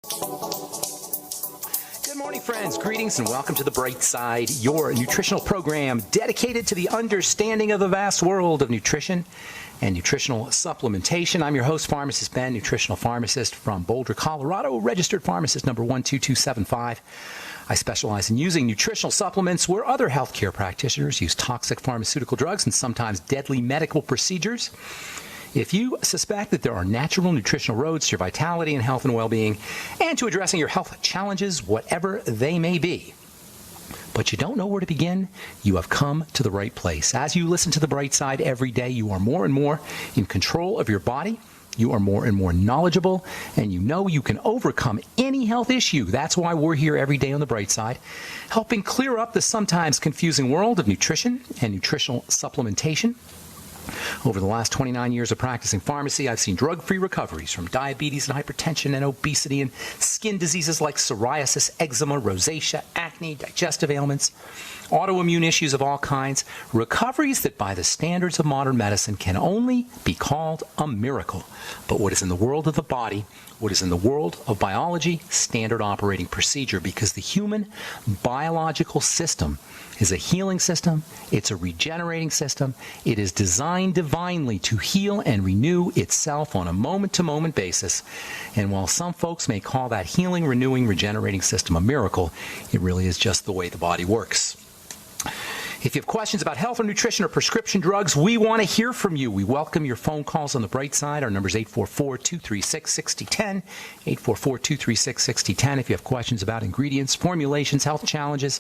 Good morning, friends. Greetings and welcome to The Bright Side, your nutritional program dedicated to the understanding of the vast world of nutrition and nutritional supplementation. I'm your host, Pharmacist Ben, nutritional pharmacist from Boulder, Colorado, registered pharmacist number 12275. I specialize in using nutritional supplements where other healthcare practitioners use toxic pharmaceutical drugs and sometimes deadly medical procedures. If you suspect that there are natural nutritional roads to your vitality and health and well-being and to addressing your health challenges, whatever they may be, but you don't know where to begin, you have come to the right place. As you listen to The Bright Side every day, you are more and more in control of your body. You are more and more knowledgeable, and you know you can overcome any health issue. That's why we're here every day on The Bright Side, helping clear up the sometimes confusing world of nutrition and nutritional supplementation. Over the last 29 years of practicing pharmacy, I've seen drug-free recoveries from diabetes and hypertension and obesity and skin diseases like psoriasis, eczema, rosacea, acne, digestive ailments, autoimmune issues of all kinds, recoveries that by the standards of modern medicine can only be called a miracle. But what is in the world of the body, what is in the world of biology, standard operating procedure, because the human biological system is a healing system, it's a regenerating system, it is designed divinely to heal and renew itself on a moment-to-moment basis. And while some folks may call that healing, renewing, regenerating system a miracle, it really is just the way the body works. If you have questions about health or nutrition or prescription drugs, we want to hear from you. We welcome your phone calls on The Bright Side. Our number is 844-236-6010, 844-236-6010. If you have questions about ingredients, formulations, health challenges,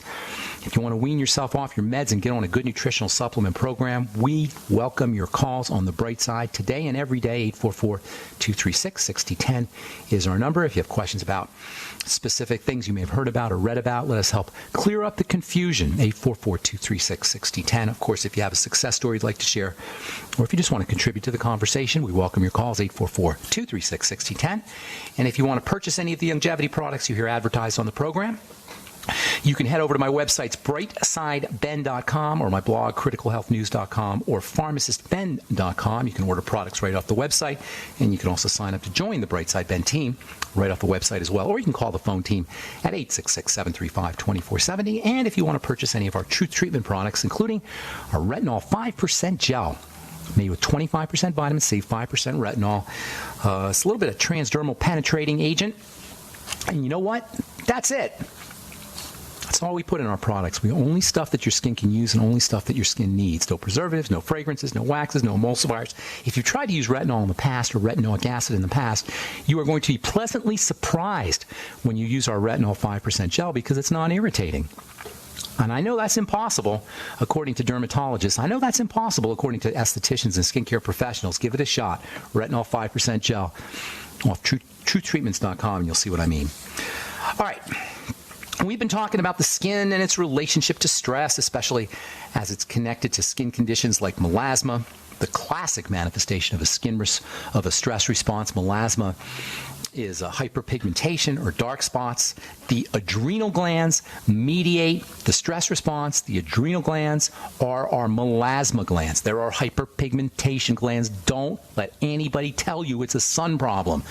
if you want to wean yourself off your meds and get on a good nutritional supplement program, we welcome your calls on The Bright Side today and every day. 844-236-6010 is our number. If you have questions about specific things you may have heard about or read about, let us help clear up the confusion. 844-236-6010. Of course, if you have a success story you'd like to share, or if you just want to contribute to the conversation, we welcome your calls, 844-236-6010. And if you want to purchase any of the longevity products you hear advertised on the program, you can head over to my websites, brightsideben.com, or my blog, criticalhealthnews.com, or pharmacistben.com. You can order products right off the website, and you can also sign up to join the Brightside Ben team right off the website as well. Or you can call the phone team at 866-735-2470. And if you want to purchase any of our Truth Treatment products, including our retinol 5% gel, made with 25% vitamin C, 5% retinol, it's a little bit of transdermal penetrating agent. And you know what? That's it. That's all we put in our products. We only stuff that your skin can use and only stuff that your skin needs. No preservatives, no fragrances, no waxes, no emulsifiers. If you tried to use retinol in the past or retinoic acid in the past, you are going to be pleasantly surprised when you use our retinol 5% gel because it's non-irritating. And I know that's impossible according to dermatologists. I know that's impossible according to estheticians and skincare professionals. Give it a shot. Retinol 5% gel off truthtreatments.com, and you'll see what I mean. All right. We've been talking about the skin and its relationship to stress, especially as it's connected to skin conditions like melasma, the classic manifestation of a stress response. Melasma is a hyperpigmentation or dark spots. The adrenal glands mediate the stress response. The adrenal glands are our melasma glands. There are hyperpigmentation glands. Don't let anybody tell you it's a sun problem.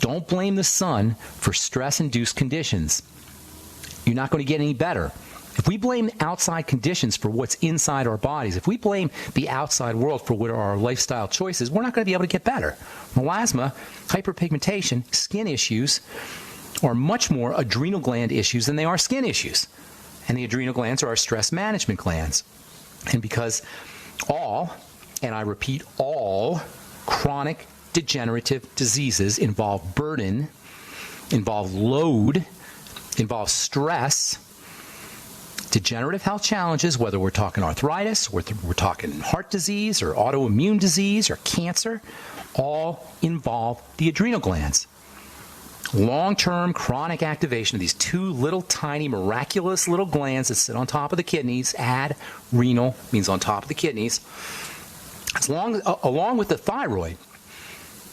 Don't blame the sun for stress-induced conditions. You're not going to get any better. If we blame outside conditions for what's inside our bodies, if we blame the outside world for what are our lifestyle choices, we're not going to be able to get better. Melasma, hyperpigmentation, skin issues are much more adrenal gland issues than they are skin issues. And the adrenal glands are our stress management glands. And because all, and I repeat, all chronic degenerative diseases involve burden, involve load, involve stress. Degenerative health challenges, whether we're talking arthritis, or we're talking heart disease, or autoimmune disease, or cancer, all involve the adrenal glands. Long-term chronic activation of these two little tiny miraculous little glands that sit on top of the kidneys, adrenal means on top of the kidneys, along with the thyroid,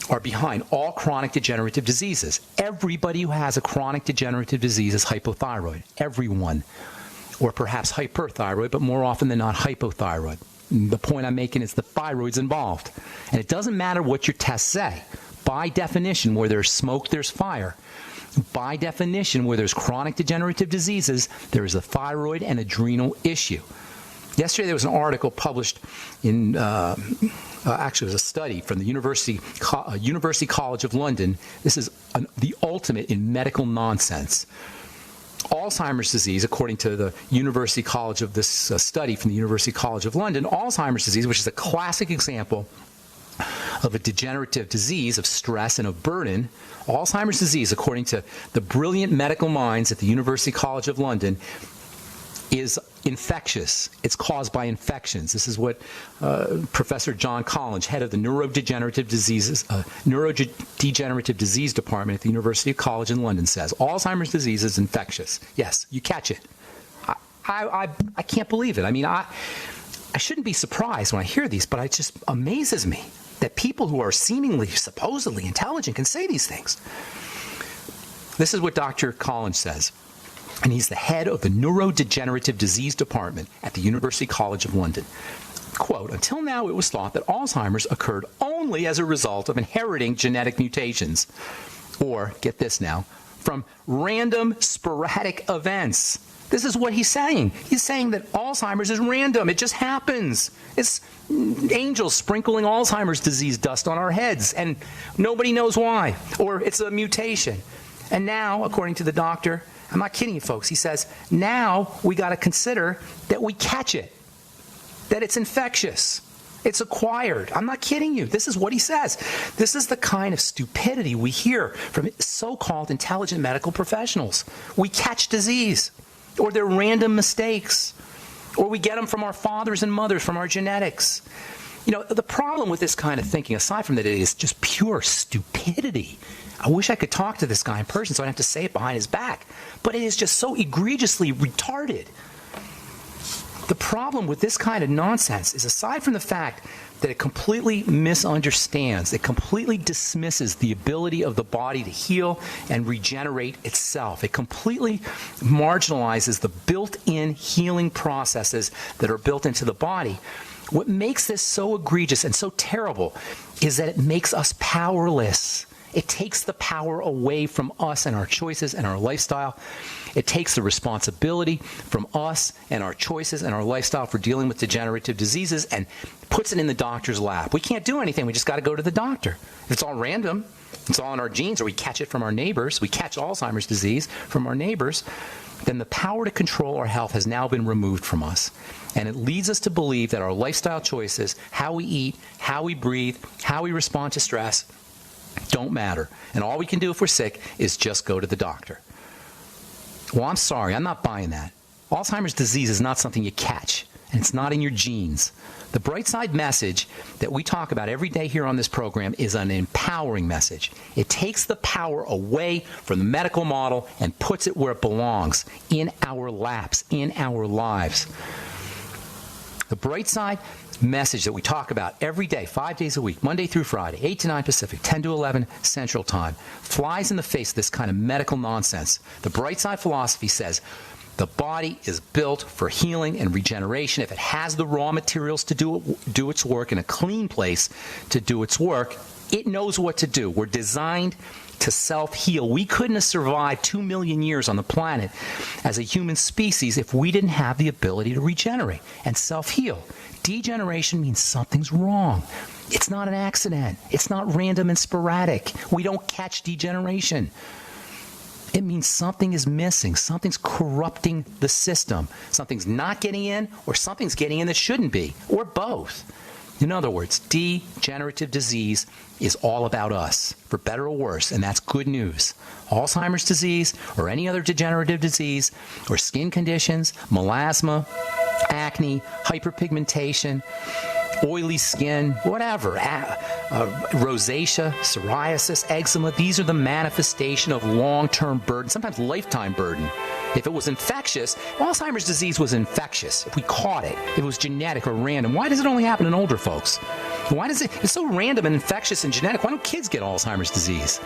are behind all chronic degenerative diseases. Everybody who has a chronic degenerative disease is hypothyroid. Everyone. Or perhaps hyperthyroid, but more often than not hypothyroid. The point I'm making is the thyroid's involved. And it doesn't matter what your tests say. by definition, where there's smoke, there's fire. By definition, where there's chronic degenerative diseases, there is a thyroid and adrenal issue. Yesterday, there was an article published in, actually, it was a study from the University College of London. This is the ultimate in medical nonsense. Alzheimer's disease, according to the University College of this study from the University College of London, Alzheimer's disease, which is a classic example of a degenerative disease of stress and of burden, Alzheimer's disease, according to the brilliant medical minds at the University College of London, is infectious. It's caused by infections. This is what Professor John Collins, head of the neurodegenerative disease department at the University College in London, says. Alzheimer's disease is infectious. Yes, you catch it. I can't believe it. I mean, I shouldn't be surprised when I hear these, but it just amazes me that people who are seemingly, supposedly intelligent can say these things. This is what Dr. Collins says. And he's the head of the Neurodegenerative Disease Department at the University College of London. Quote, until now it was thought that Alzheimer's occurred only as a result of inheriting genetic mutations. Or, get this now, from random sporadic events. This is what he's saying. He's saying that Alzheimer's is random. It just happens. It's angels sprinkling Alzheimer's disease dust on our heads, and nobody knows why. Or it's a mutation. And now, according to the doctor, I'm not kidding you, folks. He says, now we got to consider that we catch it, that it's infectious, it's acquired. I'm not kidding you. This is what he says. This is the kind of stupidity we hear from so-called intelligent medical professionals. We catch disease, or they're random mistakes, or we get them from our fathers and mothers, from our genetics. You know, the problem with this kind of thinking, aside from that, it is just pure stupidity. I wish I could talk to this guy in person so I don't have to say it behind his back. But it is just so egregiously retarded. The problem with this kind of nonsense is, aside from the fact that it completely misunderstands, it completely dismisses the ability of the body to heal and regenerate itself. It completely marginalizes the built-in healing processes that are built into the body. What makes this so egregious and so terrible is that it makes us powerless. It takes the power away from us and our choices and our lifestyle. It takes the responsibility from us and our choices and our lifestyle for dealing with degenerative diseases and puts it in the doctor's lap. We can't do anything. We just got to go to the doctor. It's all random. It's all in our genes, or we catch it from our neighbors. We catch Alzheimer's disease from our neighbors. Then the power to control our health has now been removed from us. And it leads us to believe that our lifestyle choices, how we eat, how we breathe, how we respond to stress, don't matter. And all we can do if we're sick is just go to the doctor. Well, I'm sorry. I'm not buying that. Alzheimer's disease is not something you catch, and it's not in your genes. The bright side message that we talk about every day here on this program is an empowering message. It takes the power away from the medical model and puts it where it belongs, in our laps, in our lives. The bright side message that we talk about every day, 5 days a week, Monday through Friday, 8 to 9 Pacific, 10 to 11 Central Time, flies in the face of this kind of medical nonsense. The bright side philosophy says the body is built for healing and regeneration. If it has the raw materials to do its work, in a clean place to do its work, it knows what to do. We're designed to self-heal. We couldn't have survived 2 million years on the planet as a human species if we didn't have the ability to regenerate and self-heal. Degeneration means something's wrong. It's not an accident. It's not random and sporadic. We don't catch degeneration. It means something is missing. Something's corrupting the system. Something's not getting in, or something's getting in that shouldn't be, or both. In other words, degenerative disease is all about us, for better or worse, and that's good news. Alzheimer's disease, or any other degenerative disease, or skin conditions, melasma, acne, hyperpigmentation, oily skin, whatever, rosacea, psoriasis, eczema, these are the manifestation of long-term burden, sometimes lifetime burden. If it was infectious, Alzheimer's disease was infectious. If we caught it, if it was genetic or random, why does it only happen in older folks? Why does it's so random and infectious and genetic? Why don't kids get Alzheimer's disease?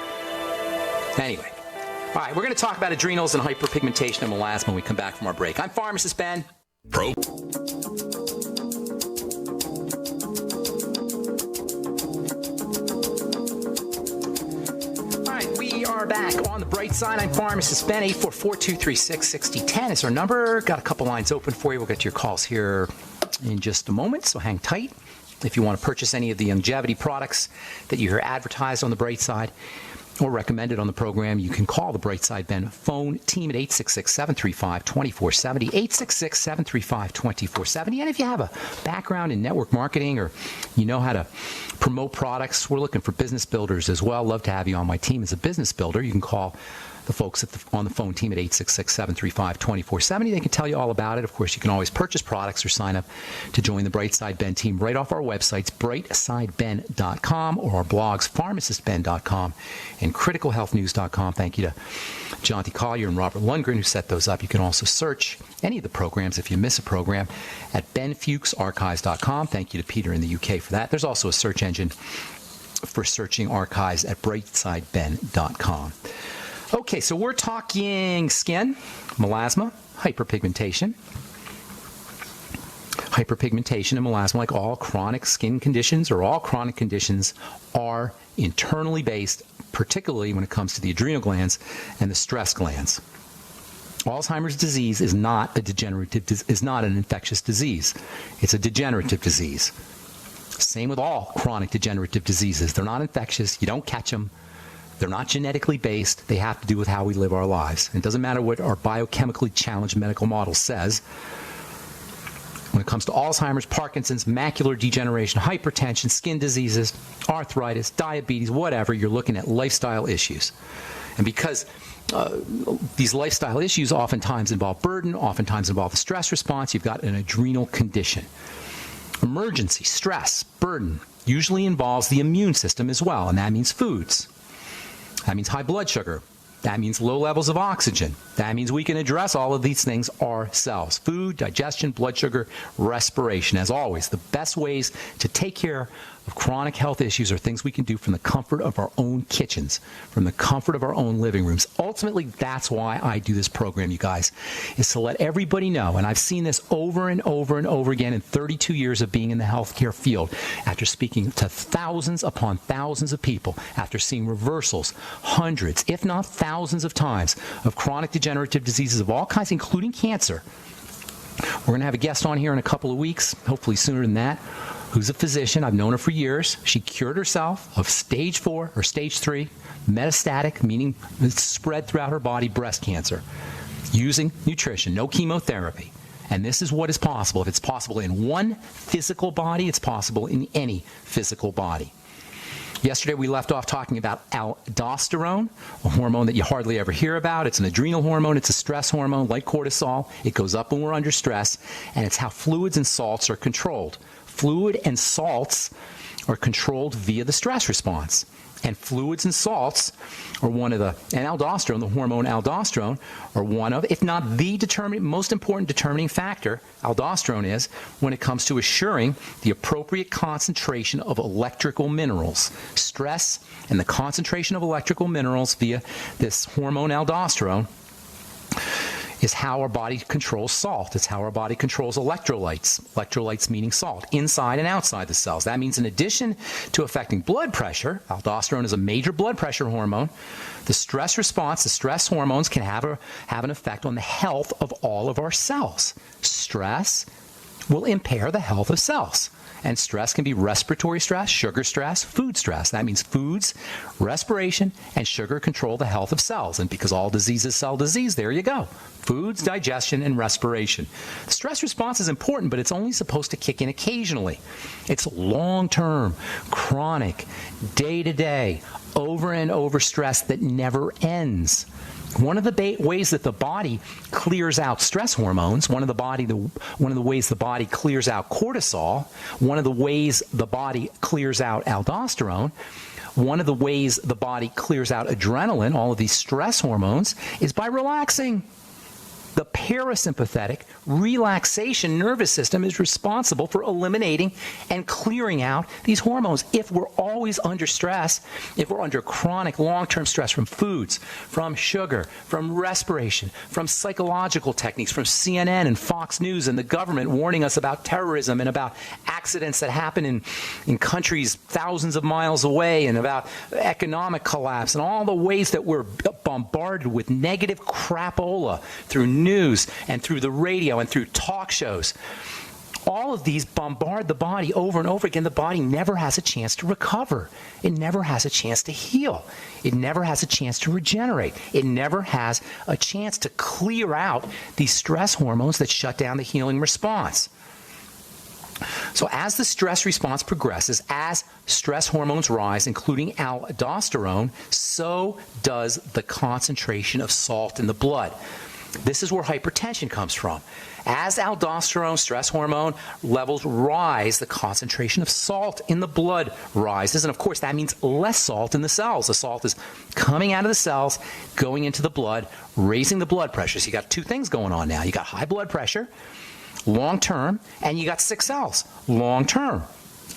Anyway, all right, we're going to talk about adrenals and hyperpigmentation and melasma when we come back from our break. I'm Pharmacist Ben. the bright side. I'm Pharmacist Ben. 844-236-6010 is our number. Got a couple lines open for you. We'll get to your calls here in just a moment, so hang tight. If you want to purchase any of the longevity products that you hear advertised on the bright side or recommended on the program, you can call the Bright Side Ben phone team at 866-735-2470, 866-735-2470. And if you have a background in network marketing or you know how to promote products, we're looking for business builders as well. Love to have you on my team as a business builder. You can call the folks on the phone team at 866-735-2470. They can tell you all about it. Of course, you can always purchase products or sign up to join the Bright Side Ben team right off our websites, brightsideben.com, or our blogs, pharmacistben.com and criticalhealthnews.com. Thank you to John T. Collier and Robert Lundgren who set those up. You can also search any of the programs if you miss a program at benfuchsarchives.com. Thank you to Peter in the UK for that. There's also a search engine for searching archives at brightsideben.com. Okay, so we're talking skin, melasma, hyperpigmentation. Hyperpigmentation and melasma, like all chronic skin conditions or all chronic conditions, are internally based, particularly when it comes to the adrenal glands and the stress glands. Alzheimer's disease is not an infectious disease. It's a degenerative disease. Same with all chronic degenerative diseases. They're not infectious. You don't catch them. They're not genetically based. They have to do with how we live our lives. It doesn't matter what our biochemically challenged medical model says. When it comes to Alzheimer's, Parkinson's, macular degeneration, hypertension, skin diseases, arthritis, diabetes, whatever, you're looking at lifestyle issues. And because these lifestyle issues oftentimes involve burden, oftentimes involve a stress response, you've got an adrenal condition. Emergency, stress, burden usually involves the immune system as well, and that means foods. That means high blood sugar. That means low levels of oxygen. That means we can address all of these things ourselves. Food, digestion, blood sugar, respiration. As always, the best ways to take care of chronic health issues are things we can do from the comfort of our own kitchens, from the comfort of our own living rooms. Ultimately, that's why I do this program, you guys, is to let everybody know, and I've seen this over and over and over again in 32 years of being in the healthcare field, after speaking to thousands upon thousands of people, after seeing reversals, hundreds, if not thousands of times, of chronic degenerative diseases of all kinds, including cancer. We're going to have a guest on here in a couple of weeks, hopefully sooner than that, who's a physician. I've known her for years. She cured herself of stage 4 or stage 3 metastatic, meaning it's spread throughout her body, breast cancer, using nutrition, no chemotherapy. And this is what is possible. If it's possible in one physical body, it's possible in any physical body. Yesterday, we left off talking about aldosterone, a hormone that you hardly ever hear about. It's an adrenal hormone. It's a stress hormone like cortisol. It goes up when we're under stress, and it's how fluids and salts are controlled. Fluid and salts are controlled via the stress response. And fluids and salts are and aldosterone, the hormone aldosterone, are one of, if not the most important determining factor, aldosterone is, when it comes to assuring the appropriate concentration of electrical minerals. Stress and the concentration of electrical minerals via this hormone aldosterone is how our body controls salt. It's how our body controls electrolytes. Electrolytes meaning salt, inside and outside the cells. That means in addition to affecting blood pressure, aldosterone is a major blood pressure hormone, the stress response, the stress hormones can have an effect on the health of all of our cells. Stress will impair the health of cells. And stress can be respiratory stress, sugar stress, food stress. That means foods, respiration, and sugar control the health of cells. And because all disease is cell disease, there you go. Foods, digestion, and respiration. The stress response is important, but it's only supposed to kick in occasionally. It's long-term, chronic, day-to-day, over and over stress that never ends. One of the ways that the body clears out stress hormones, one of the ways the body clears out cortisol, one of the ways the body clears out aldosterone, one of the ways the body clears out adrenaline, all of these stress hormones, is by relaxing. The parasympathetic relaxation nervous system is responsible for eliminating and clearing out these hormones. If we're always under stress, if we're under chronic long-term stress from foods, from sugar, from respiration, from psychological techniques, from CNN and Fox News and the government warning us about terrorism and about accidents that happen in countries thousands of miles away, and about economic collapse and all the ways that we're bombarded with negative crapola through news and through the radio and through talk shows. All of these bombard the body over and over again. The body never has a chance to recover. It never has a chance to heal. It never has a chance to regenerate. It never has a chance to clear out these stress hormones that shut down the healing response. So as the stress response progresses, as stress hormones rise, including aldosterone, so does the concentration of salt in the blood. This is where hypertension comes from. As aldosterone, stress hormone levels rise, the concentration of salt in the blood rises. And of course, that means less salt in the cells. The salt is coming out of the cells, going into the blood, raising the blood pressure. So you got two things going on now. You got high blood pressure, long term, and you got sick cells, long term.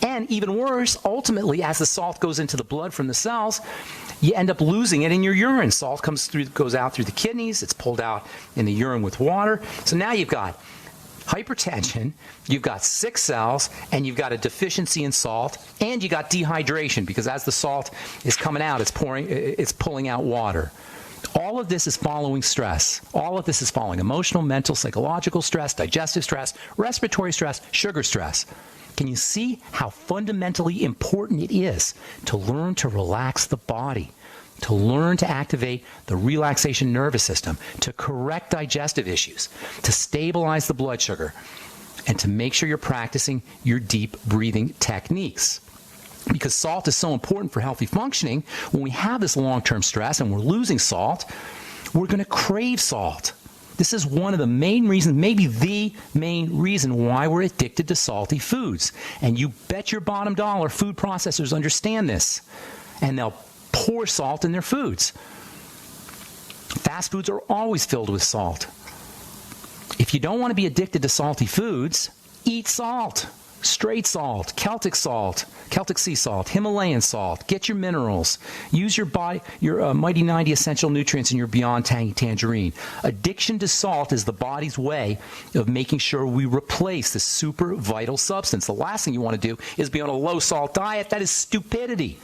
And even worse, ultimately, as the salt goes into the blood from the cells, you end up losing it in your urine. Salt goes out through the kidneys, it's pulled out in the urine with water. So now you've got hypertension, you've got sick cells, and you've got a deficiency in salt, and you got dehydration, because as the salt is coming out, it's pulling out water. All of this is following stress. All of this is following emotional, mental, psychological stress, digestive stress, respiratory stress, sugar stress. Can you see how fundamentally important it is to learn to relax the body, to learn to activate the relaxation nervous system, to correct digestive issues, to stabilize the blood sugar, and to make sure you're practicing your deep breathing techniques? Because salt is so important for healthy functioning. When we have this long-term stress and we're losing salt, we're going to crave salt. This is one of the main reasons, maybe the main reason, why we're addicted to salty foods. And you bet your bottom dollar food processors understand this, and they'll pour salt in their foods. Fast foods are always filled with salt. If you don't want to be addicted to salty foods, eat salt. Straight salt, Celtic sea salt, Himalayan salt. Get your minerals. Use your Mighty 90 essential nutrients in your Beyond Tangy Tangerine. Addiction to salt is the body's way of making sure we replace this super vital substance. The last thing you want to do is be on a low salt diet. That is stupidity.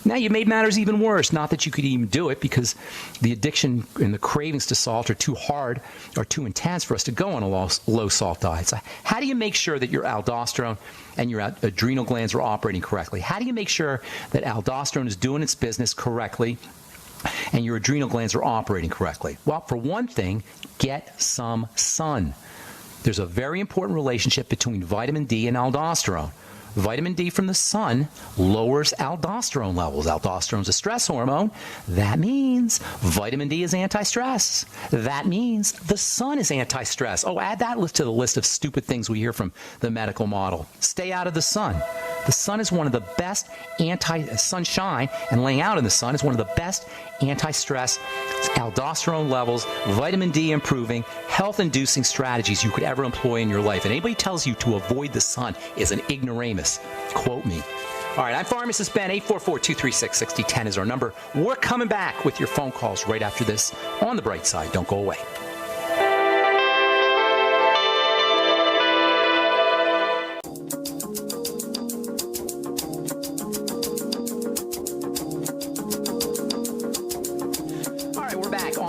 Now, you made matters even worse. Not that you could even do it, because the addiction and the cravings to salt are too hard or too intense for us to go on a low salt diet. So how do you make sure that your aldosterone and your adrenal glands are operating correctly? How do you make sure that aldosterone is doing its business correctly and your adrenal glands are operating correctly? Well, for one thing, get some sun. There's a very important relationship between vitamin D and aldosterone. Vitamin D from the sun lowers aldosterone levels. Aldosterone is a stress hormone. That means vitamin D is anti-stress. That means the sun is anti-stress. Oh, add that to the list of stupid things we hear from the medical model. Stay out of the sun. The sun is one of the best sunshine, and laying out in the sun is one of the best anti-stress, aldosterone levels, vitamin D improving, health-inducing strategies you could ever employ in your life. And anybody tells you to avoid the sun is an ignoramus. Quote me. All right, I'm Pharmacist Ben. 844-236-6010 is our number. We're coming back with your phone calls right after this on The Bright Side. Don't go away.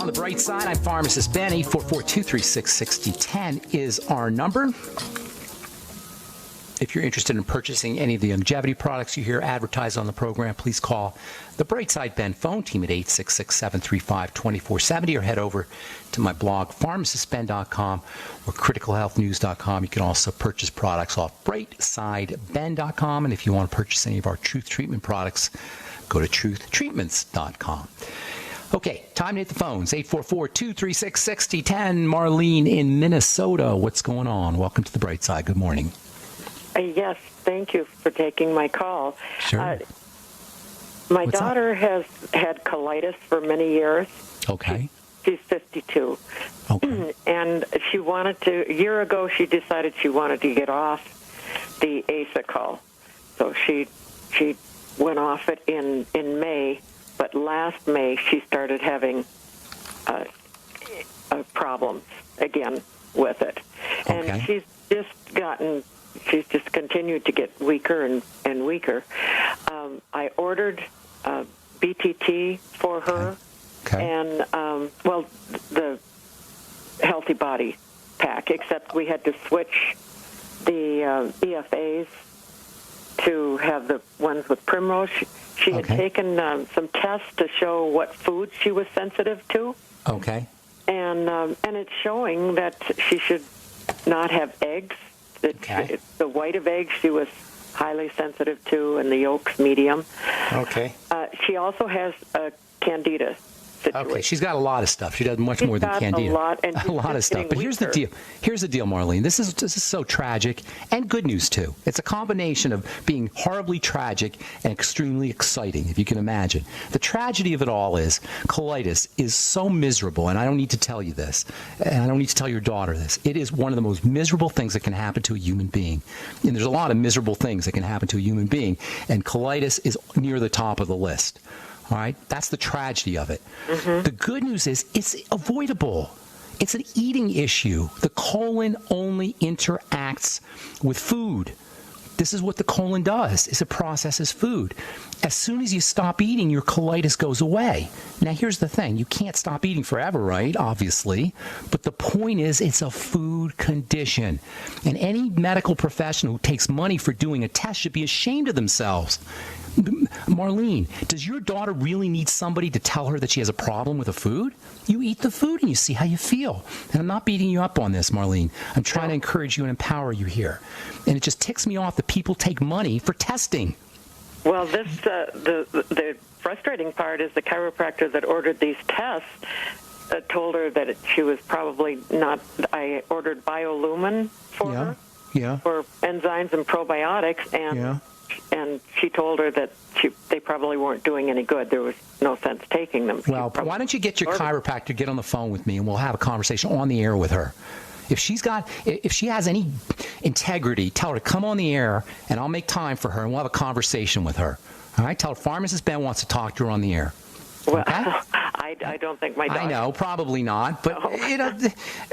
The Bright Side. I'm Pharmacist Ben. 844-236-6010 is our number. If you're interested in purchasing any of the longevity products you hear advertised on the program, please call the Bright Side Ben phone team at 866-735-2470 or head over to my blog, pharmacistben.com or criticalhealthnews.com. You can also purchase products off brightsideben.com. And if you want to purchase any of our Truth Treatment products, go to truthtreatments.com. Okay, time to hit the phones. 844-236-6010. Marlene in Minnesota. What's going on? Welcome to the Bright Side. Good morning. Yes, thank you for taking my call. Sure. My daughter has had colitis for many years. Okay. She's 52. Okay. And a year ago, she decided she wanted to get off the Asacol. So she went off it in May, but last May she started having problems again with it. And Okay. she's just continued to get weaker and weaker. I ordered BTT for her, and the Healthy Body pack, except we had to switch the EFAs to have the ones with primrose. She had taken some tests to show what foods she was sensitive to. Okay. And it's showing that she should not have eggs. The white of eggs she was highly sensitive to, and the yolks medium. Okay. She also has a candida situation. Okay, she's got a lot of stuff. She does much more than candida. A lot of stuff. But here's the deal. Here's the deal, Marlene. This is so tragic, and good news too. It's a combination of being horribly tragic and extremely exciting, if you can imagine. The tragedy of it all is colitis is so miserable, and I don't need to tell you this, and I don't need to tell your daughter this. It is one of the most miserable things that can happen to a human being. And there's a lot of miserable things that can happen to a human being, and colitis is near the top of the list. All right? That's the tragedy of it. Mm-hmm. The good news is it's avoidable. It's an eating issue. The colon only interacts with food. This is what the colon does, is it processes food. As soon as you stop eating, your colitis goes away. Now, here's the thing. You can't stop eating forever, right? Obviously. But the point is, it's a food condition. And any medical professional who takes money for doing a test should be ashamed of themselves. Marlene, does your daughter really need somebody to tell her that she has a problem with a food? You eat the food and you see how you feel. And I'm not beating you up on this, Marlene. I'm trying to encourage you and empower you here. And it just ticks me off that people take money for testing. Well, the frustrating part is the chiropractor that ordered these tests told her that she was probably not. I ordered Biolumin for her for enzymes and probiotics, and she told her that they probably weren't doing any good. There was no sense taking them. Well, why don't you get your chiropractor, get on the phone with me, and we'll have a conversation on the air with her. If she has any integrity, tell her to come on the air, and I'll make time for her, and we'll have a conversation with her. All right? Tell her Pharmacist Ben wants to talk to her on the air. Well, okay? I don't think my daughter... I know, probably not. But,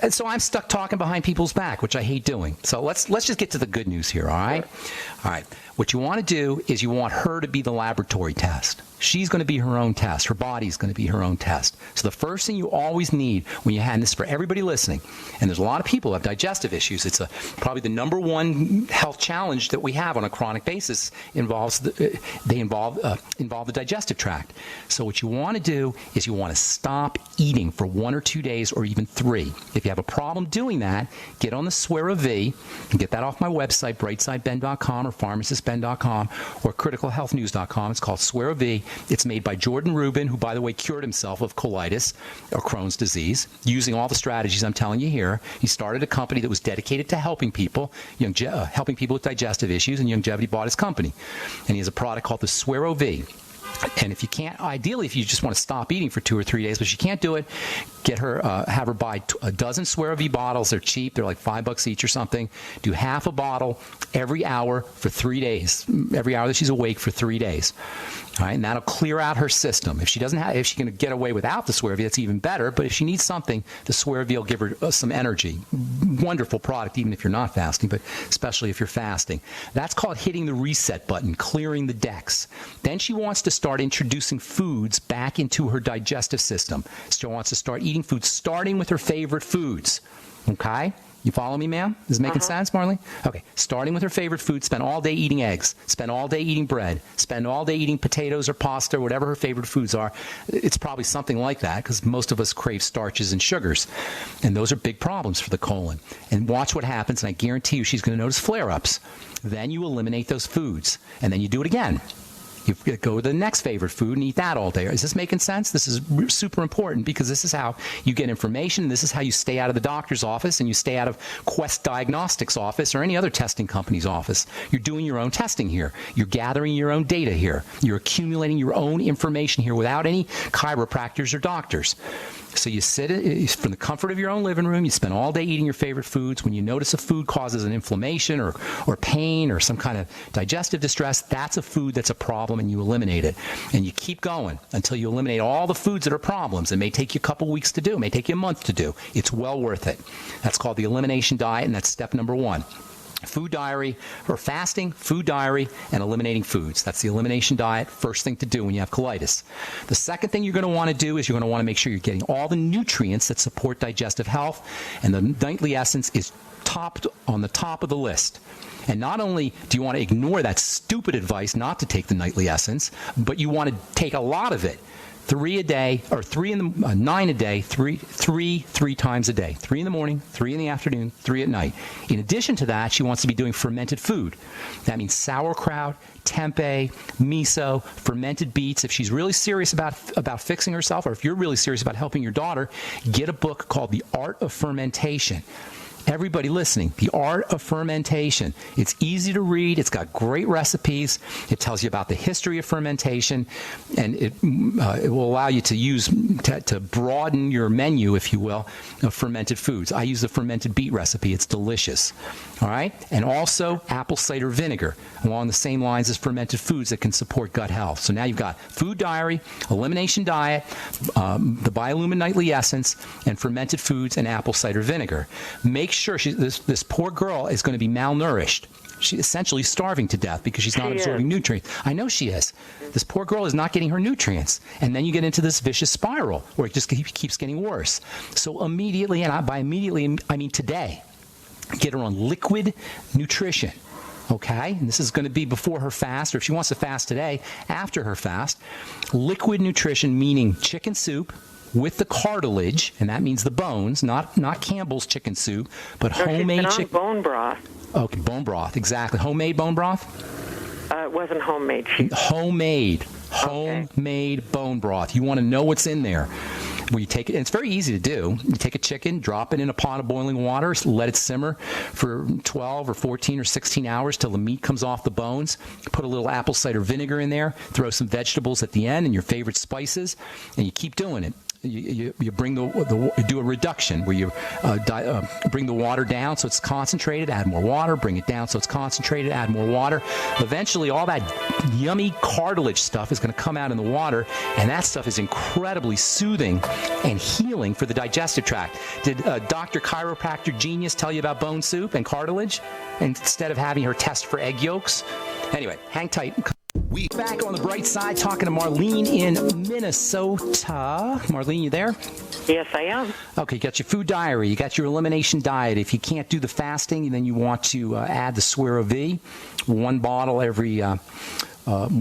so I'm stuck talking behind people's back, which I hate doing. So let's just get to the good news here, all right? All right. What you want to do is you want her to be the laboratory test. She's going to be her own test. Her body's going to be her own test. So the first thing you always need when you have this, for everybody listening, and there's a lot of people who have digestive issues. It's probably the number one health challenge that we have on a chronic basis involves the digestive tract. So what you want to do is you want to stop eating for 1 or 2 days or even 3. If you have a problem doing that, get on the Swear V and get that off my website, brightsideben.com or pharmacistben.com or criticalhealthnews.com. It's called Swear V. It's made by Jordan Rubin, who, by the way, cured himself of colitis or Crohn's disease using all the strategies I'm telling you here. He started a company that was dedicated to helping people, helping people with digestive issues, and Youngevity bought his company. And he has a product called the Swear V. And if you can't, ideally, if you just want to stop eating for 2 or 3 days, but you can't do it, get her, have her buy a dozen Swear V bottles. They're cheap. They're like $5 each or something. Do half a bottle every hour for 3 days. Every hour that she's awake for 3 days. All right, and that'll clear out her system. If she can get away without the Swear V, that's even better. But if she needs something, the Swear V will give her some energy. Wonderful product, even if you're not fasting, but especially if you're fasting. That's called hitting the reset button, clearing the decks. Then she wants to start introducing foods back into her digestive system. She wants to start eating foods, starting with her favorite foods. Okay? You follow me, ma'am? Is it making sense, Marlene? Okay. Starting with her favorite food, spend all day eating eggs, spend all day eating bread, spend all day eating potatoes or pasta, whatever her favorite foods are. It's probably something like that because most of us crave starches and sugars. And those are big problems for the colon. And watch what happens, and I guarantee you she's going to notice flare-ups. Then you eliminate those foods, and then you do it again. You go to the next favorite food and eat that all day. Is this making sense? This is super important because this is how you get information. This is how you stay out of the doctor's office and you stay out of Quest Diagnostics office or any other testing company's office. You're doing your own testing here. You're gathering your own data here. You're accumulating your own information here without any chiropractors or doctors. So you sit from the comfort of your own living room. You spend all day eating your favorite foods. When you notice a food causes an inflammation or pain or some kind of digestive distress, that's a food that's a problem, and you eliminate it. And you keep going until you eliminate all the foods that are problems. It may take you a couple weeks to do. It may take you a month to do. It's well worth it. That's called the elimination diet, and that's step number 1. Food diary, or fasting, food diary, and eliminating foods. That's the elimination diet, first thing to do when you have colitis. The second thing you're going to want to do is you're going to want to make sure you're getting all the nutrients that support digestive health, and the nightly essence is on the top of the list. And not only do you want to ignore that stupid advice not to take the nightly essence, but you want to take a lot of it. 3 a day, or 9 a day, three times a day. 3 in the morning, 3 in the afternoon, 3 at night. In addition to that, she wants to be doing fermented food. That means sauerkraut, tempeh, miso, fermented beets. If she's really serious about fixing herself, or if you're really serious about helping your daughter, get a book called The Art of Fermentation. Everybody listening, The Art of Fermentation. It's easy to read. It's got great recipes. It tells you about the history of fermentation, and it will allow you to broaden your menu, if you will, of fermented foods. I use the fermented beet recipe. It's delicious. All right? And also apple cider vinegar, along the same lines as fermented foods that can support gut health. So now you've got food diary, elimination diet, the Biolumin Nightly Essence, and fermented foods and apple cider vinegar. Make sure this poor girl is going to be malnourished. She's essentially starving to death because she's not absorbing nutrients. I know she is. This poor girl is not getting her nutrients. And then you get into this vicious spiral where it just keeps getting worse. So immediately, and by immediately, I mean today, get her on liquid nutrition. Okay? And this is going to be before her fast, or if she wants to fast today, after her fast. Liquid nutrition, meaning chicken soup with the cartilage, and that means the bones, not Campbell's chicken soup, but homemade chicken. Bone broth. Okay, bone broth, exactly. Homemade bone broth? It wasn't homemade. Homemade bone broth. You want to know what's in there. Where you take it, and it's very easy to do. You take a chicken, drop it in a pot of boiling water, let it simmer for 12 or 14 or 16 hours till the meat comes off the bones. Put a little apple cider vinegar in there, throw some vegetables at the end and your favorite spices, and you keep doing it. You bring you do a reduction where you bring the water down so it's concentrated, add more water, bring it down so it's concentrated, add more water. Eventually, all that yummy cartilage stuff is going to come out in the water, and that stuff is incredibly soothing and healing for the digestive tract. Did Dr. Chiropractor Genius tell you about bone soup and cartilage instead of having her test for egg yolks? Anyway, hang tight. We back on the bright side talking to Marlene in Minnesota. Marlene, you there? Yes, I am. Okay, you got your food diary. You got your elimination diet. If you can't do the fasting, then you want to add the Swero V, one bottle every hour. Half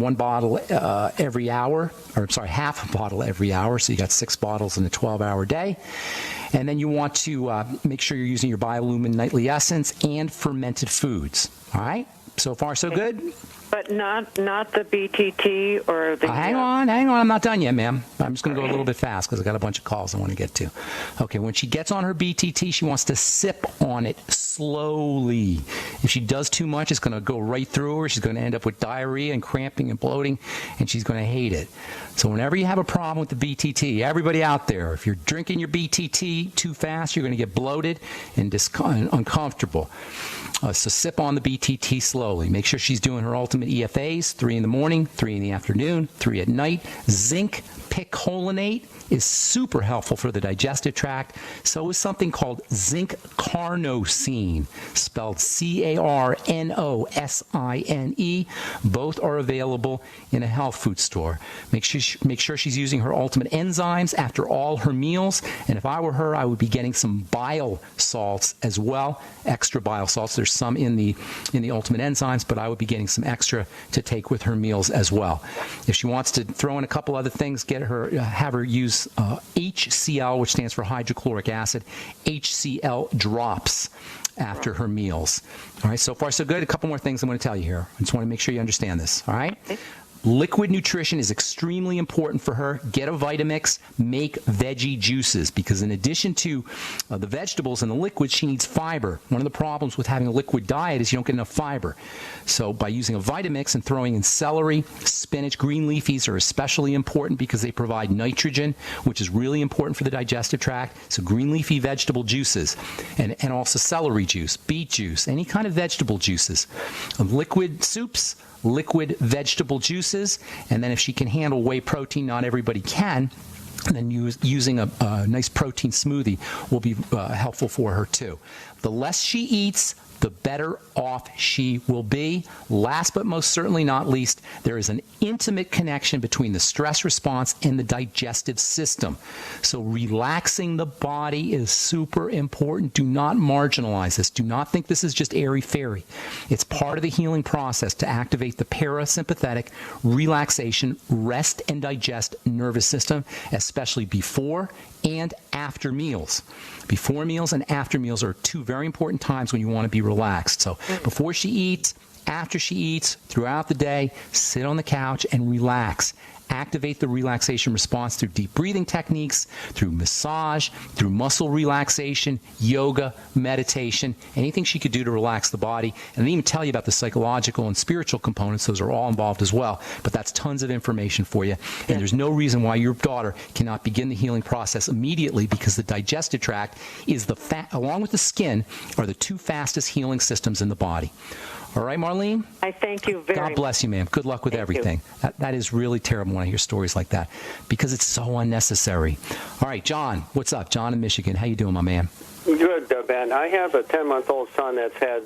a bottle every hour. So you got 6 bottles in a 12-hour day. And then you want to make sure you're using your Biolumin Nightly Essence and fermented foods. All right? So far, so good? But not the BTT or the... Hang on. I'm not done yet, ma'am. I'm just going to go a little bit fast because I've got a bunch of calls I want to get to. Okay, when she gets on her BTT, she wants to sip on it slowly. If she does too much, it's going to go right through her. She's going to end up with diarrhea and cramping and bloating, and she's going to hate it. So whenever you have a problem with the BTT, everybody out there, if you're drinking your BTT too fast, you're going to get bloated and uncomfortable. So sip on the BTT slowly. Make sure she's doing her ultimate EFAs, 3 in the morning, 3 in the afternoon, 3 at night. Zinc picolinate is super helpful for the digestive tract. So is something called zinc carnosine, spelled CARNOSINE. Both are available in a health food store. Make sure she's using her ultimate enzymes after all her meals. And if I were her, I would be getting some bile salts as well, extra bile salts. There's some in the ultimate enzymes, but I would be getting some extra to take with her meals as well. If she wants to throw in a couple other things, have her use HCl, which stands for hydrochloric acid, HCl drops after her meals. All right, so far so good. A couple more things I'm going to tell you here. I just want to make sure you understand this. All right. Liquid nutrition is extremely important for her. Get a Vitamix, make veggie juices, because in addition to the vegetables and the liquids, she needs fiber. One of the problems with having a liquid diet is you don't get enough fiber. So by using a Vitamix and throwing in celery, spinach, green leafies are especially important because they provide nitrogen, which is really important for the digestive tract. So green leafy vegetable juices and also celery juice, beet juice, any kind of vegetable juices, liquid soups, liquid vegetable juices, and then if she can handle whey protein, not everybody can, and then using a nice protein smoothie will be helpful for her too. The less she eats, the better off she will be. Last but most certainly not least, there is an intimate connection between the stress response and the digestive system. So relaxing the body is super important. Do not marginalize this. Do not think this is just airy-fairy. It's part of the healing process to activate the parasympathetic relaxation, rest and digest nervous system, especially before and after meals. Before meals and after meals are two very important times when you want to be relaxed. So before she eats, after she eats, throughout the day, sit on the couch and relax. Activate the relaxation response through deep breathing techniques, through massage, through muscle relaxation, yoga, meditation, anything she could do to relax the body. And I even tell you about the psychological and spiritual components. Those are all involved as well. But that's tons of information for you. And there's no reason why your daughter cannot begin the healing process immediately, because the digestive tract is along with the skin, are the two fastest healing systems in the body. All right, Marlene? I thank you very much. God bless you, ma'am. Good luck with everything. That is really terrible when I hear stories like that, because it's so unnecessary. All right, John, what's up? John in Michigan. How you doing, my man? Good, Ben. I have a 10-month-old son that's had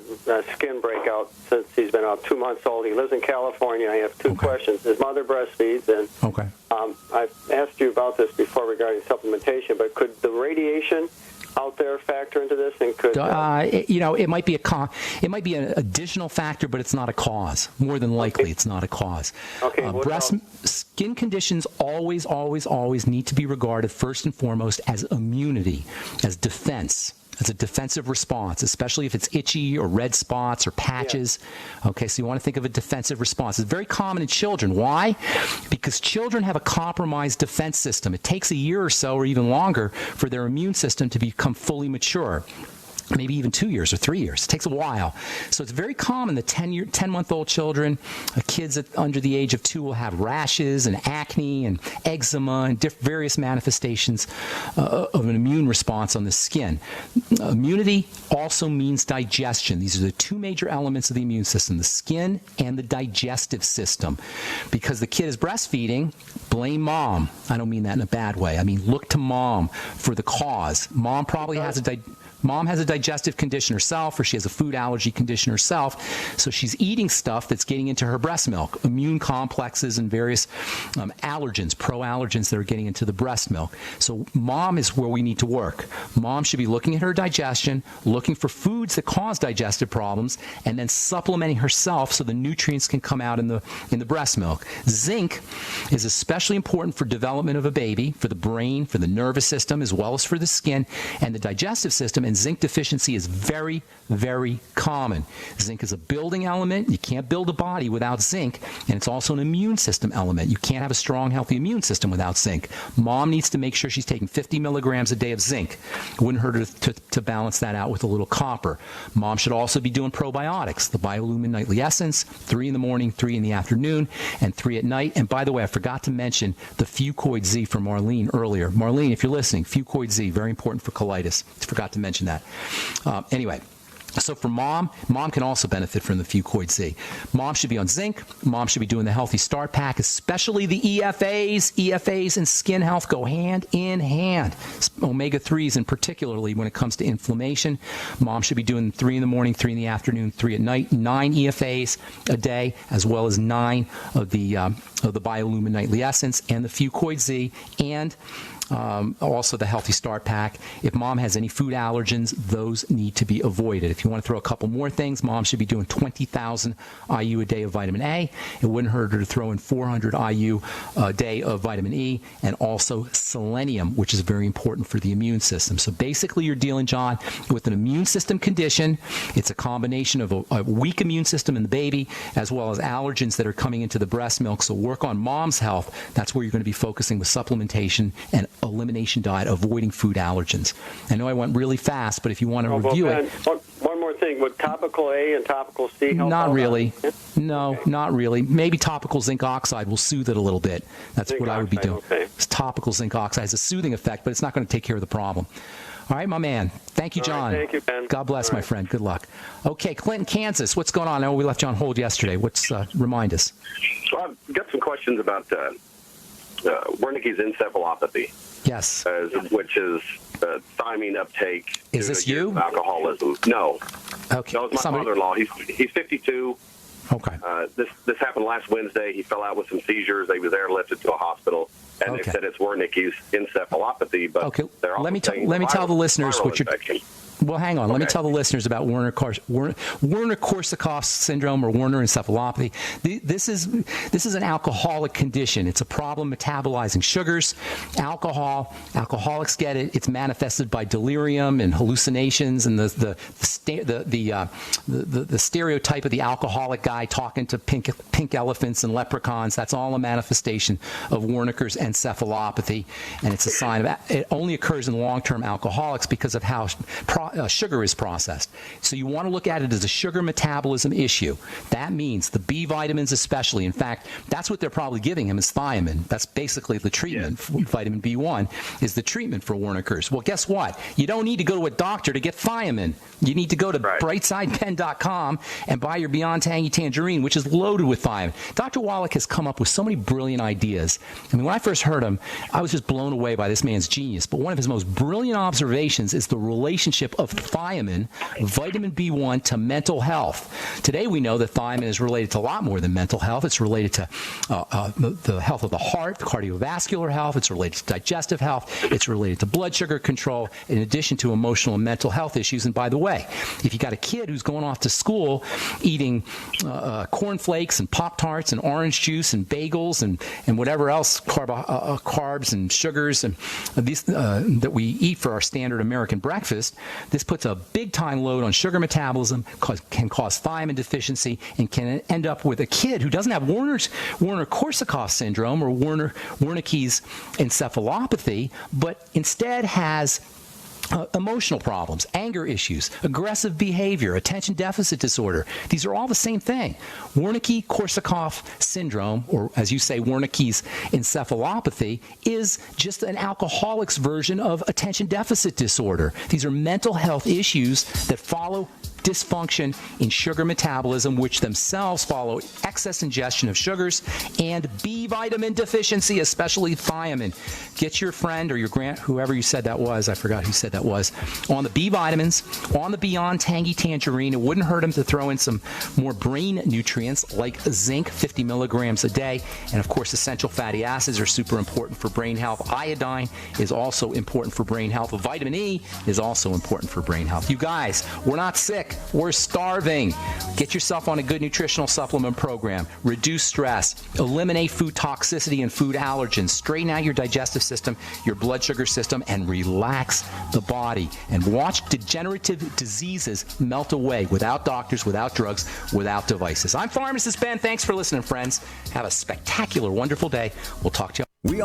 skin breakout since he's been about 2 months old. He lives in California. I have two questions. His mother breastfeeds, and I've asked you about this before regarding supplementation, but could the radiation out there factor into this, and could it might be an additional factor, but it's not a cause. More than likely, it's not a cause. Okay. Skin conditions always need to be regarded first and foremost as immunity, as defense. As a defensive response, especially if it's itchy or red spots or patches. Yeah. Okay, so you want to think of a defensive response. It's very common in children. Why? Because children have a compromised defense system. It takes a year or so or even longer for their immune system to become fully mature. Maybe even 2 years or 3 years. It takes a while. So it's very common that 10-month-old children, kids under the age of 2 will have rashes and acne and eczema and various manifestations of an immune response on the skin. Immunity also means digestion. These are the two major elements of the immune system, the skin and the digestive system. Because the kid is breastfeeding, blame mom. I don't mean that in a bad way. I mean, look to mom for the cause. Mom probably has a digestive condition herself, or she has a food allergy condition herself, so she's eating stuff that's getting into her breast milk, immune complexes and various allergens, pro-allergens that are getting into the breast milk. So mom is where we need to work. Mom should be looking at her digestion, looking for foods that cause digestive problems, and then supplementing herself so the nutrients can come out in the breast milk. Zinc is especially important for development of a baby, for the brain, for the nervous system, as well as for the skin and the digestive system. And zinc deficiency is very, very common. Zinc is a building element. You can't build a body without zinc, and it's also an immune system element. You can't have a strong, healthy immune system without zinc. Mom needs to make sure she's taking 50 milligrams a day of zinc. It wouldn't hurt her to balance that out with a little copper. Mom should also be doing probiotics, the Biolumin Nightly Essence, 3 in the morning, 3 in the afternoon, and 3 at night. And by the way, I forgot to mention the Fuchs Z from Marlene earlier. Marlene, if you're listening, Fuchs Z, very important for colitis. Forgot to mention that. Anyway, so for mom can also benefit from the Fuchs Z. Mom should be on zinc. Mom should be doing the Healthy Start Pack, especially the EFAs. EFAs and skin health go hand in hand. Omega-3s, and particularly when it comes to inflammation. Mom should be doing 3 in the morning, 3 in the afternoon, 3 at night, 9 EFAs a day, as well as 9 of the Biolumin Nightly Essence and the Fuchs Z, and also the Healthy Start Pack. If mom has any food allergens, those need to be avoided. If you want to throw a couple more things, mom should be doing 20,000 IU a day of vitamin A. It wouldn't hurt her to throw in 400 IU a day of vitamin E, and also selenium, which is very important for the immune system. So basically you're dealing, John, with an immune system condition. It's a combination of a weak immune system in the baby as well as allergens that are coming into the breast milk. So work on mom's health. That's where you're going to be focusing with supplementation and elimination diet, avoiding food allergens. I know I went really fast, but if you want to review it. One more thing. Would topical A and topical C help? Not really. No, okay. Not really. Maybe topical zinc oxide will soothe it a little bit. That's zinc what I would be doing. Okay. Topical zinc oxide has a soothing effect, but it's not going to take care of the problem. All right, my man. Thank you, John. Thank you, Ben. God bless, my friend. Good luck. Okay, Clinton, Kansas. What's going on? I know we left you on hold yesterday. Remind us. Well, I've got some questions about Wernicke's encephalopathy. Yes. Which is thiamine uptake. Is this you? Alcoholism. No. Okay. No, it's my father-in-law. He's 52. Okay. This happened last Wednesday. He fell out with some seizures. They was airlifted to a hospital, and they said it's Wernicke's encephalopathy. But okay. Let me tell the listeners what you're. Well, hang on. Okay. Let me tell the listeners about Werner-Korsakoff syndrome or Werner encephalopathy. This is an alcoholic condition. It's a problem metabolizing sugars, alcohol. Alcoholics get it. It's manifested by delirium and hallucinations and the stereotype of the alcoholic guy talking to pink elephants and leprechauns. That's all a manifestation of Wernicke's encephalopathy, and it's a sign of it. Only occurs in long-term alcoholics because of how sugar is processed. So you want to look at it as a sugar metabolism issue. That means the B vitamins especially. In fact, that's what they're probably giving him is thiamine. That's basically the treatment. Yeah. Vitamin B1 is the treatment for Wernicke's. Well, guess what? You don't need to go to a doctor to get thiamine. You need to go to brightsidepen.com and buy your Beyond Tangy Tangerine, which is loaded with thiamine. Dr. Wallach has come up with so many brilliant ideas. I mean, when I first heard him, I was just blown away by this man's genius. But one of his most brilliant observations is the relationship of thiamine, vitamin B1, to mental health. Today we know that thiamine is related to a lot more than mental health. It's related to the health of the heart, cardiovascular health. It's related to digestive health. It's related to blood sugar control, in addition to emotional and mental health issues. And by the way, if you got a kid who's going off to school eating cornflakes and Pop-Tarts and orange juice and bagels and whatever else, carbs and sugars and these that we eat for our standard American breakfast, this puts a big-time load on sugar metabolism, can cause thiamine deficiency, and can end up with a kid who doesn't have Werner-Korsakoff syndrome or Wernicke's encephalopathy, but instead has emotional problems, anger issues, aggressive behavior, attention deficit disorder. These are all the same thing. Wernicke-Korsakoff syndrome, or as you say, Wernicke's encephalopathy, is just an alcoholic's version of attention deficit disorder. These are mental health issues that follow dysfunction in sugar metabolism, which themselves follow excess ingestion of sugars and B vitamin deficiency, especially thiamine. Get your friend or your whoever you said that was, I forgot who said that was, on the B vitamins, on the Beyond Tangy Tangerine. It wouldn't hurt him to throw in some more brain nutrients like zinc, 50 milligrams a day. And of course, essential fatty acids are super important for brain health. Iodine is also important for brain health. Vitamin E is also important for brain health. You guys, we're not sick. We're starving. Get yourself on a good nutritional supplement program. Reduce stress. Eliminate food toxicity and food allergens. Straighten out your digestive system, your blood sugar system, and relax the body. And watch degenerative diseases melt away without doctors, without drugs, without devices. I'm Pharmacist Ben. Thanks for listening, friends. Have a spectacular, wonderful day. We'll talk to you.